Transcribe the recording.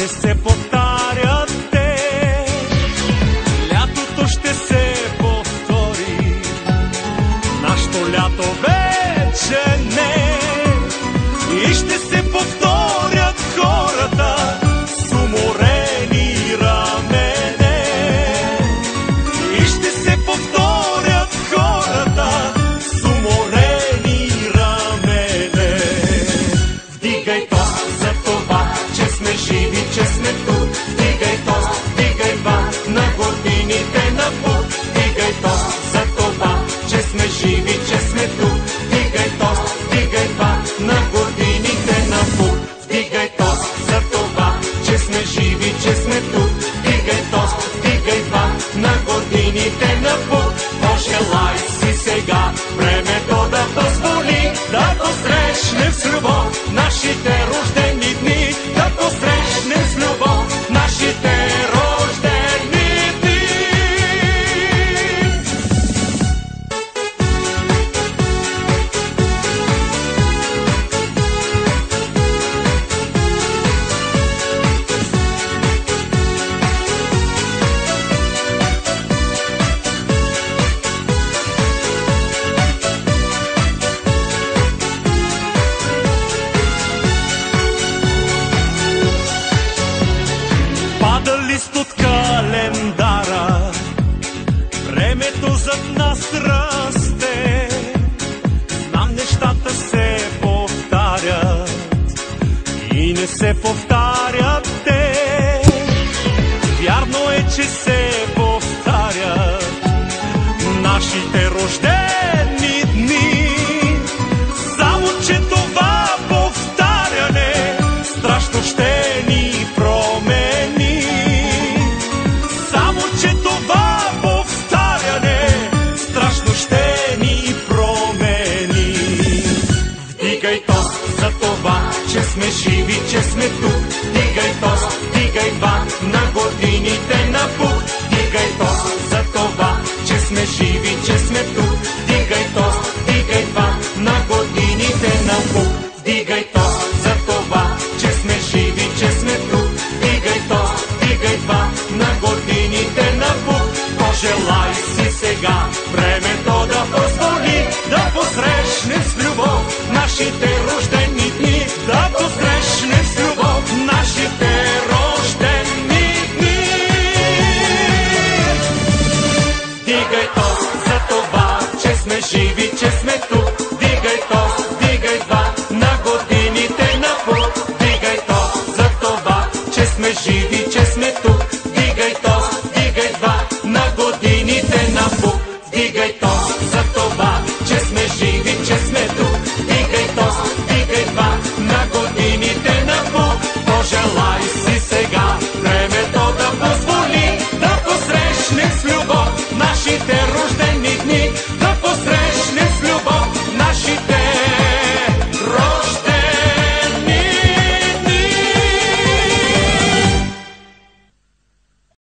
не се повтарят те. Лятото ще се повтори, нашето лято вече не. И ще се повторят хората с уморени рамене. И ще се повторят хората с уморени рамене. Вдигай тост за това, че сме живи, че сме тук. Вдигай тост, вдигай бат на годините на пут. Вдигай тост за това, че сме живи, че сме тук. Вдигай тост, вдигай бат на годините на пут. Вдигай тост за това, че сме живи, че сме тук. Вдигай тост, вдигай бат на годините на пут. Пожелай си сега времето да позволи да посрещнем с любов нашите рождени дни. Да посрещнем с любов нашите рождени дни. Пада лист от календара, времето зад нас расте. Знам, нещата се повтарят и не се повтарят те. Вярно е, че се повтарят нашите рождени дни. Само че това повтаряне страшно ще ни промени. Само че това повтаряне страшно ще ни промени. Вдигай тост за това, че сме живи, че сме тук. Вдигай тост, вдигай бат на годините на пут. Вдигай тост за това, че сме живи, че сме тук. Вдигай тост, вдигай бат на годините на пут. Вдигай тост за това, че сме живи, че сме тук. Вдигай тост, вдигай бат на годините на пут. Пожелай си сега времето да позволи да посрещнем с любов нашите рождени дни. Да посрещнем с любов нашите рождени дни. Вдигай тост за това, че сме живи, че сме тук. Вдигай тост, вдигай бат на годините на пут. Вдигай тост за това, че сме живи, че сме тук. Вдигай тост, вдигай бат на годините на пут. Вдигай тост за това, че сме живи, че сме тук. Вдигай тост, вдигай бат на годините на пут. Пожелай си сега времето да позволи да посрещнем с любов нашите рождени